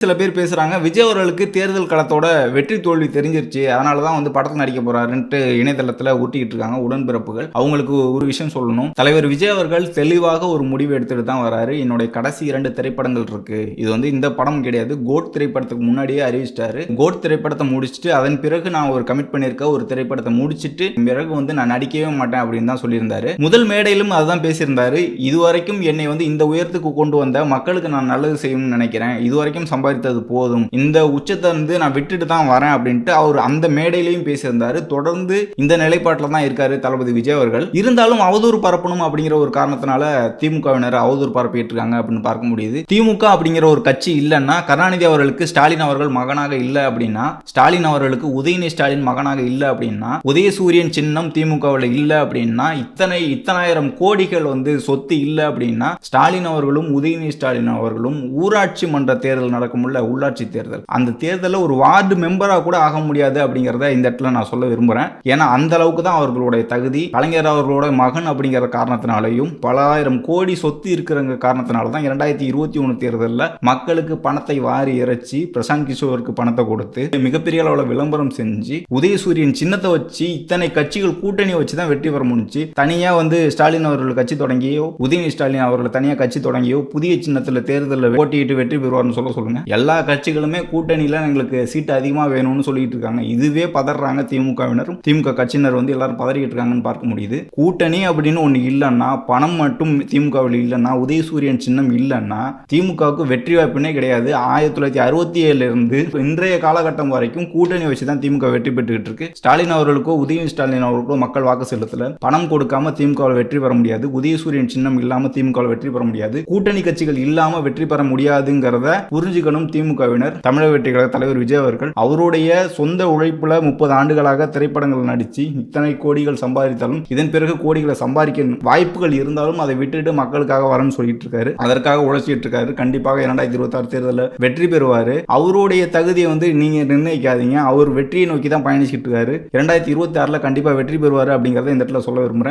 சில பேர் பேசுறாங்க, விஜய் அவர்களுக்கு தேர்தல் களத்தோட வெற்றி தோல்வி தெரிஞ்சிருச்சு. அதனால தான் படத்துல நடிக்க போறாருன்ட்டு இணையதளத்துல ஊட்டிக்கிட்டு இருக்காங்க உடன்பிறப்புகள். அவங்களுக்கு ஒரு விஷயம் சொல்லணும். தலைவர் விஜய் அவர்கள் தெளிவாக ஒரு முடிவு எடுத்துட்டு தான் வராரு. என்னுடைய கடைசி 2 திரைப்படங்கள் இருக்கு. இது இந்த படம் கிடையாது. கோட் திரைப்படத்துக்கு முன்னாடியே அறிவிச்சிட்டாரு. கோட் திரைப்படத்தை முடிச்சுட்டு அதன் பிறகு நான் ஒரு கமிட் பண்ணியிருக்க ஒரு திரைப்படத்தை முடிச்சிட்டு பிறகு நான் நடிக்கவே மாட்டேன் அப்படின்னு தான் சொல்லியிருந்தாரு. முதல் மேடையிலும் அதுதான் பேசியிருந்தாரு. இதுவரைக்கும் என்னை இந்த உயரத்துக்கு கொண்டு வந்த மக்களுக்கு நான் நல்லது செய்யணும்னு நினைக்கிறேன். இதுவரைக்கும் சம்பாதித்தது போதும். இந்த உச்சத்தை நான் விட்டுட்டு தான் வரேன் அப்படின்ட்டு அவர் அந்த மேடையிலையும் பேசியிருந்தாரு. தொடர்ந்து இந்த நிலைப்பாட்டில் தான் இருக்காரு தளபதி விஜய் அவர்கள். இருந்தாலும் அவதூறு பரப்பணும் அப்படிங்கிற ஒரு காரணத்தினால திமுகவினர் அவதூறு பரப்பிட்டு இருக்காங்க அப்படின்னு பார்க்க முடியுது. திமுக அப்படிங்கிற ஒரு கட்சி இல்லைன்னா கருணாநிதி அவர்களுக்கு ஸ்டாலின் அவர்கள் மகனாக இல்லை அப்படின்னா, ஸ்டாலின் அவர்களுக்கு உதயநிதி ஸ்டாலின் மகனாக இல்லை அப்படின்னா, உதயசூரியன் சின்னம் திமுகவில் இல்லை அப்படின்னா, இத்தனாயிரம் கோடிகள் சொத்து இல்லை அப்படின்னா, ஸ்டாலின் அவர்களும் உதயநிதி ஸ்டாலின் அவர்களும் ஊராட்சி மன்ற தேர்தல் நடக்கும் உள்ளாட்சி தேர்தல், அந்த தேர்தலில் ஒரு வார்டு மெம்பரா கூட ஆக முடியாது அப்படிங்கறத இந்த இடத்துல நான் சொல்ல விரும்புறேன். ஏன்னா அந்த அளவுக்கு தான் அவர்களுடைய தகுதி. கலைஞர் அவர்களோட மகன் அப்படிங்கிற காரணத்தினாலையும் பல ஆயிரம் கோடி சொத்து இருக்கிற காரணத்தினால தான் 2021 தேர்தலில் மக்களுக்கு பணத்தை வாரி இறைச்சி பிரசாந்த் கிஷோருக்கு பணத்தை கொடுத்து மிகப்பெரிய அளவில் விளம்பரம் செஞ்சு உதயசூரியன் சின்னத்தை வச்சு இத்தனை கட்சிகள் கூட்டணி வச்சு தான் வெற்றி பெற முடிஞ்சு. தனியா ஸ்டாலின் அவர்கள் கட்சி தொடங்கியோ உதயநிதி ஸ்டாலின் அவர்கள் தனியா கட்சி தொடங்கியோ புதிய சின்னத்தில் தேர்தலில் போட்டியிட்டு வெற்றி பெறுவார்னு சொல்லுங்க. எல்லா கட்சிகளுமே கூட்டணியில எங்களுக்கு சீட்டு அதிகமா வேணும்னு சொல்லிட்டு இருக்காங்க. இதுவே பதறாங்க திமுகவினரும். திமுக கட்சியினர் எல்லாரும் பதறிக்கிட்டு இருக்காங்கன்னு பார்க்க முடியுது. கூட்டணி அப்படின்னு ஒண்ணு இல்லைன்னா, பணம் மட்டும் திமுகவில் இல்லைன்னா, உதயசூரியன் சின்னம் இல்லைன்னா திமுகவுக்கு வெற்றி வாய்ப்புனே கிடையாது. 1967 இருந்து இன்றைய காலகட்டம் வரைக்கும் கூட்டணி வச்சு தான் திமுக வெற்றி பெற்றுக்கிட்டு இருக்கு. ஸ்டாலின் அவர்களுக்கோ உதயநிதி ஸ்டாலின் அவர்களுக்கோ மக்கள் வாக்கு செலுத்தல. பணம் கொடுக்காம திமுக வெற்றி பெற முடியாது. உதயசூரியன் சின்னம் இல்லாம திமுக வெற்றி பெற முடியாது. கூட்டணி கட்சிகள் இல்லாம வெற்றி பெற முடியாதுங்கிறத புரிஞ்சுக்கணும் திமுகவினர். தமிழக வெற்றி கழக தலைவர் விஜய் அவர்கள் அவருடைய சொந்த உழைப்புல 30 ஆண்டுகளாக திரைப்படங்கள் நடிச்சு இத்தனை கோடிகள் சம்பாதித்தாலும் இதன் பிறகு கோடிகளை சம்பாதிக்க வாய்ப்புகள் இருந்தாலும் அதை விட்டுட்டு மக்களுக்காக வரணும்னு சொல்லிட்டு இருக்காரு. அதற்காக உழைச்சிட்டு இருக்காரு. கண்டிப்பாக 2026 தேர்தலில் வெற்றி பெறுவாரு. அவருடைய தகுதியை நீங்க நிர்ணயிக்காதீங்க. அவர் வெற்றியை நோக்கி தான் பயணிச்சுட்டு இருக்காரு. 2026 கண்டிப்பா வெற்றி பெறுவாரு அப்படிங்கறத இந்த இடத்துல சொல்ல விரும்புறேன்.